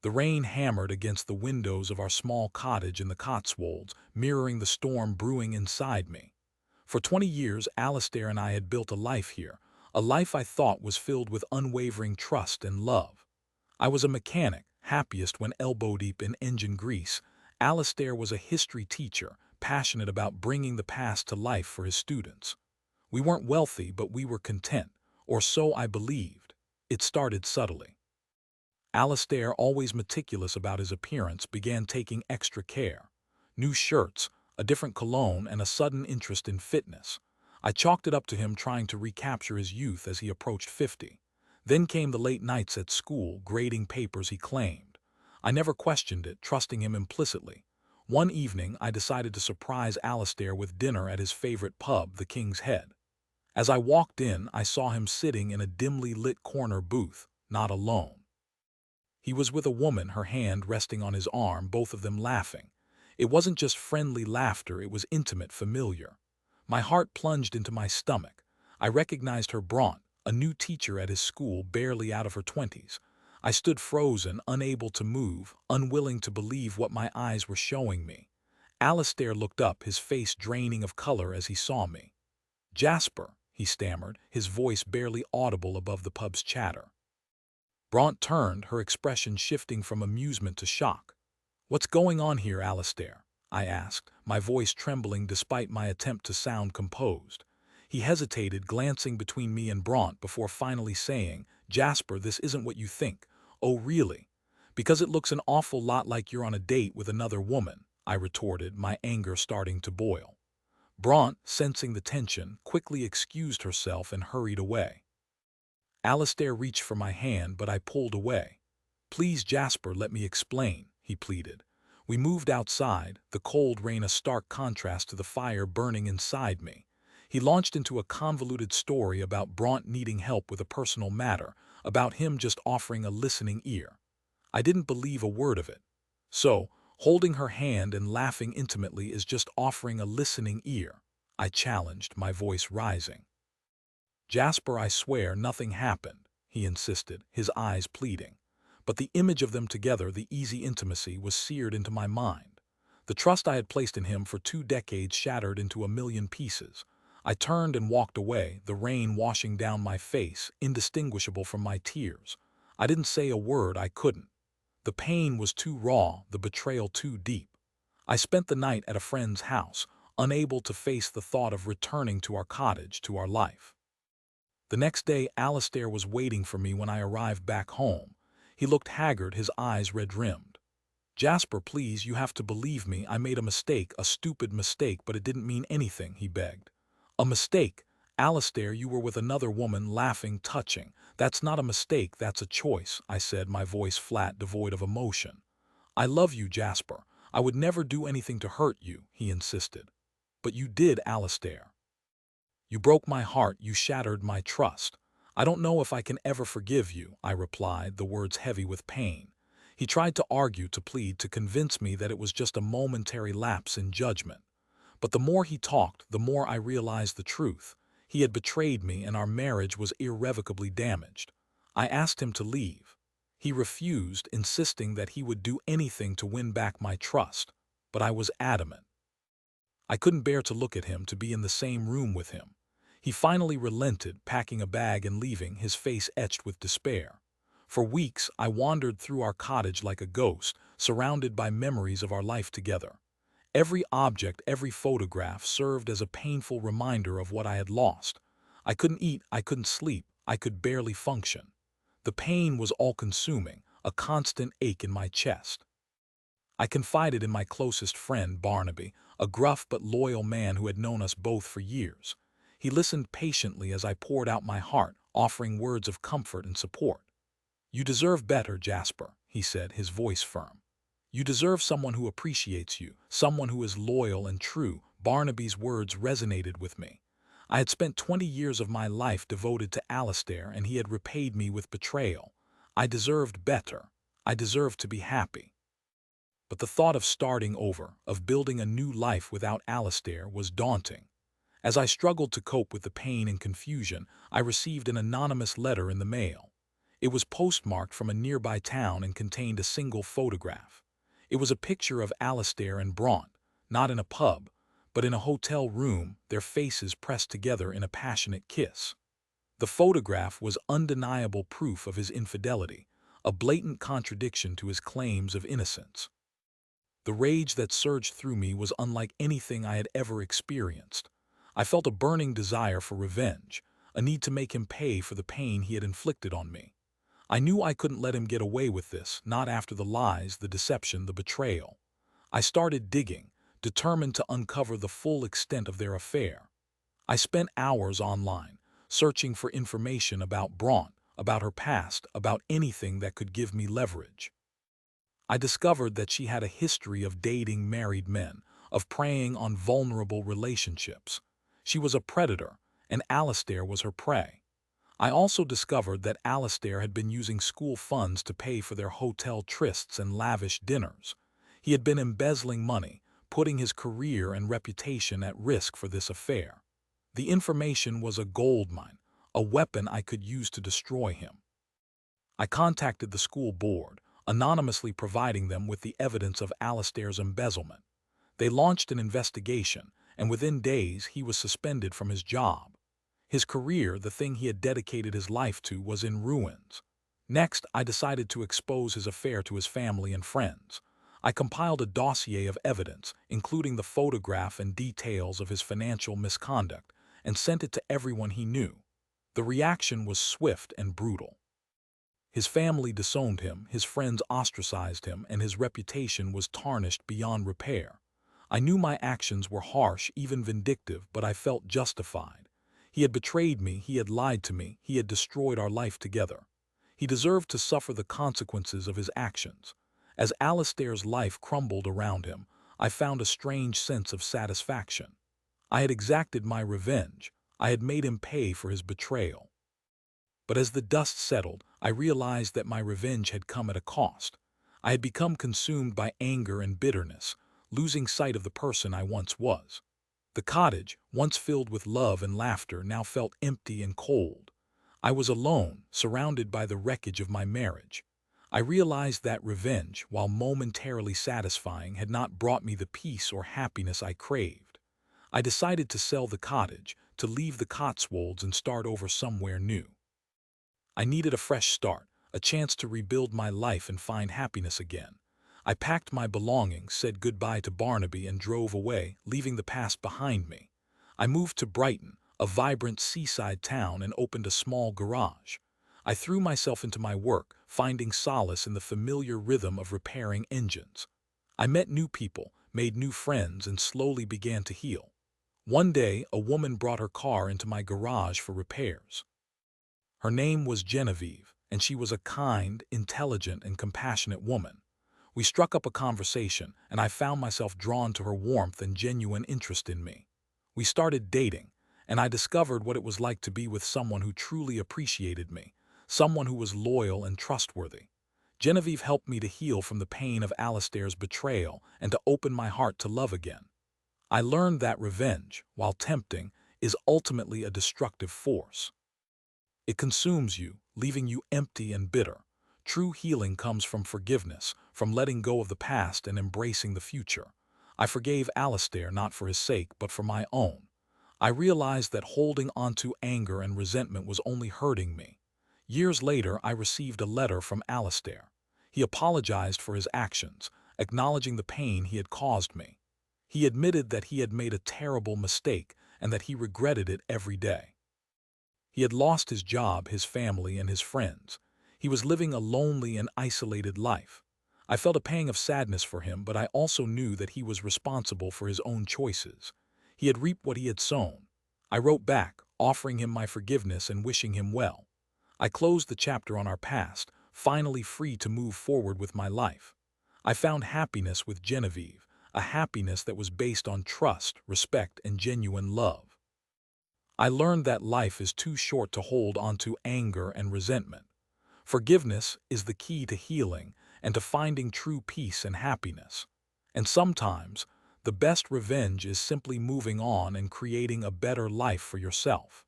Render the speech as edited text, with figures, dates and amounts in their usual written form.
The rain hammered against the windows of our small cottage in the Cotswolds, mirroring the storm brewing inside me. For 20 years, Alistair and I had built a life here, a life I thought was filled with unwavering trust and love. I was a mechanic, happiest when elbow-deep in engine grease. Alistair was a history teacher, passionate about bringing the past to life for his students. We weren't wealthy, but we were content, or so I believed. It started subtly. Alistair, always meticulous about his appearance, began taking extra care. New shirts, a different cologne, and a sudden interest in fitness. I chalked it up to him trying to recapture his youth as he approached 50. Then came the late nights at school, grading papers he claimed. I never questioned it, trusting him implicitly. One evening, I decided to surprise Alistair with dinner at his favorite pub, the King's Head. As I walked in, I saw him sitting in a dimly lit corner booth, not alone. He was with a woman, her hand resting on his arm, both of them laughing. It wasn't just friendly laughter, it was intimate, familiar. My heart plunged into my stomach. I recognized her, Bronte, a new teacher at his school, barely out of her 20s. I stood frozen, unable to move, unwilling to believe what my eyes were showing me. Alistair looked up, his face draining of color as he saw me. "Jasper," he stammered, his voice barely audible above the pub's chatter. Bronte turned, her expression shifting from amusement to shock. "What's going on here, Alistair?" I asked, my voice trembling despite my attempt to sound composed. He hesitated, glancing between me and Bronte before finally saying, "Jasper, this isn't what you think." "Oh, really?" "Because it looks an awful lot like you're on a date with another woman," I retorted, my anger starting to boil. Bronte, sensing the tension, quickly excused herself and hurried away. Alistair reached for my hand, but I pulled away. "Please, Jasper, let me explain," he pleaded. We moved outside, the cold rain a stark contrast to the fire burning inside me. He launched into a convoluted story about Bronte needing help with a personal matter, about him just offering a listening ear. I didn't believe a word of it. "So, holding her hand and laughing intimately is just offering a listening ear?" I challenged, my voice rising. "Jasper, I swear nothing happened," he insisted, his eyes pleading. But the image of them together, the easy intimacy, was seared into my mind. The trust I had placed in him for 2 decades shattered into a million pieces. I turned and walked away, the rain washing down my face, indistinguishable from my tears. I didn't say a word, I couldn't. The pain was too raw, the betrayal too deep. I spent the night at a friend's house, unable to face the thought of returning to our cottage, to our life. The next day, Alistair was waiting for me when I arrived back home. He looked haggard, his eyes red-rimmed. "Jasper, please, you have to believe me. I made a mistake, a stupid mistake, but it didn't mean anything," he begged. "A mistake? Alistair, you were with another woman, laughing, touching. That's not a mistake, that's a choice," I said, my voice flat, devoid of emotion. "I love you, Jasper. I would never do anything to hurt you," he insisted. "But you did, Alistair. You broke my heart, you shattered my trust. I don't know if I can ever forgive you," I replied, the words heavy with pain. He tried to argue, to plead, to convince me that it was just a momentary lapse in judgment. But the more he talked, the more I realized the truth. He had betrayed me, and our marriage was irrevocably damaged. I asked him to leave. He refused, insisting that he would do anything to win back my trust. But I was adamant. I couldn't bear to look at him, to be in the same room with him. He finally relented, packing a bag and leaving, his face etched with despair. For weeks, I wandered through our cottage like a ghost, surrounded by memories of our life together. Every object, every photograph served as a painful reminder of what I had lost. I couldn't eat, I couldn't sleep, I could barely function. The pain was all-consuming, a constant ache in my chest. I confided in my closest friend, Barnaby, a gruff but loyal man who had known us both for years. He listened patiently as I poured out my heart, offering words of comfort and support. "You deserve better, Jasper," he said, his voice firm. "You deserve someone who appreciates you, someone who is loyal and true." Barnaby's words resonated with me. I had spent 20 years of my life devoted to Alistair, and he had repaid me with betrayal. I deserved better. I deserved to be happy. But the thought of starting over, of building a new life without Alistair, was daunting. As I struggled to cope with the pain and confusion, I received an anonymous letter in the mail. It was postmarked from a nearby town and contained a single photograph. It was a picture of Alistair and Bronte, not in a pub, but in a hotel room, their faces pressed together in a passionate kiss. The photograph was undeniable proof of his infidelity, a blatant contradiction to his claims of innocence. The rage that surged through me was unlike anything I had ever experienced. I felt a burning desire for revenge, a need to make him pay for the pain he had inflicted on me. I knew I couldn't let him get away with this, not after the lies, the deception, the betrayal. I started digging, determined to uncover the full extent of their affair. I spent hours online, searching for information about Bronte, about her past, about anything that could give me leverage. I discovered that she had a history of dating married men, of preying on vulnerable relationships. She was a predator, and Alistair was her prey. I also discovered that Alistair had been using school funds to pay for their hotel trysts and lavish dinners. He had been embezzling money, putting his career and reputation at risk for this affair. The information was a goldmine, a weapon I could use to destroy him. I contacted the school board, anonymously providing them with the evidence of Alistair's embezzlement. They launched an investigation, and within days he was suspended from his job. His career, the thing he had dedicated his life to, was in ruins. Next, I decided to expose his affair to his family and friends. I compiled a dossier of evidence, including the photograph and details of his financial misconduct, and sent it to everyone he knew. The reaction was swift and brutal. His family disowned him, his friends ostracized him, and his reputation was tarnished beyond repair. I knew my actions were harsh, even vindictive, but I felt justified. He had betrayed me, he had lied to me, he had destroyed our life together. He deserved to suffer the consequences of his actions. As Alistair's life crumbled around him, I found a strange sense of satisfaction. I had exacted my revenge. I had made him pay for his betrayal. But as the dust settled, I realized that my revenge had come at a cost. I had become consumed by anger and bitterness, losing sight of the person I once was. The cottage, once filled with love and laughter, now felt empty and cold. I was alone, surrounded by the wreckage of my marriage. I realized that revenge, while momentarily satisfying, had not brought me the peace or happiness I craved. I decided to sell the cottage, to leave the Cotswolds and start over somewhere new. I needed a fresh start, a chance to rebuild my life and find happiness again. I packed my belongings, said goodbye to Barnaby, and drove away, leaving the past behind me. I moved to Brighton, a vibrant seaside town, and opened a small garage. I threw myself into my work, finding solace in the familiar rhythm of repairing engines. I met new people, made new friends, and slowly began to heal. One day, a woman brought her car into my garage for repairs. Her name was Genevieve, and she was a kind, intelligent, and compassionate woman. We struck up a conversation, and I found myself drawn to her warmth and genuine interest in me. We started dating, and I discovered what it was like to be with someone who truly appreciated me, someone who was loyal and trustworthy. Genevieve helped me to heal from the pain of Alistair's betrayal and to open my heart to love again. I learned that revenge, while tempting, is ultimately a destructive force. It consumes you, leaving you empty and bitter. True healing comes from forgiveness, from letting go of the past and embracing the future. I forgave Alistair not for his sake, but for my own. I realized that holding onto anger and resentment was only hurting me. Years later, I received a letter from Alistair. He apologized for his actions, acknowledging the pain he had caused me. He admitted that he had made a terrible mistake and that he regretted it every day. He had lost his job, his family, and his friends. He was living a lonely and isolated life. I felt a pang of sadness for him, but I also knew that he was responsible for his own choices. He had reaped what he had sown. I wrote back, offering him my forgiveness and wishing him well. I closed the chapter on our past, finally free to move forward with my life. I found happiness with Genevieve, a happiness that was based on trust, respect, and genuine love. I learned that life is too short to hold on to anger and resentment. Forgiveness is the key to healing and to finding true peace and happiness. And sometimes, the best revenge is simply moving on and creating a better life for yourself.